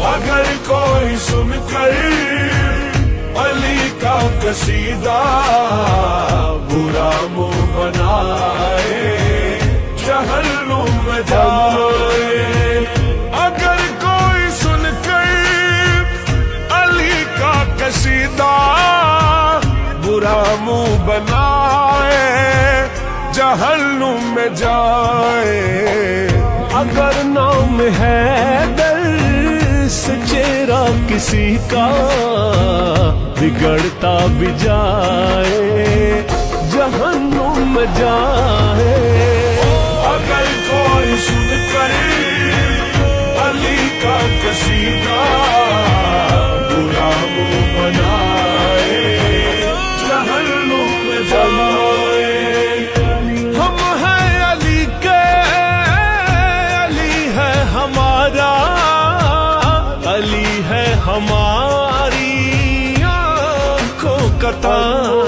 اگر کوئی سن کر علی کا قصیدہ برا منہ بنائے جہنم میں جائے، اگر کوئی سن کر علی کا قصیدہ برا منہ بنائے جہنم میں جائے، اگر نام حیدر سے چہرہ کسی کا بگڑتا بھی جائے جہنم میں جائے، اگر کوئی سن کر علی کا قصیدہ برا منہ بنائے جہنم میں جائے۔ ہم ہیں علی کے، علی ہے ہمارا، علی ہے ہماری آنکھوں کا تارا۔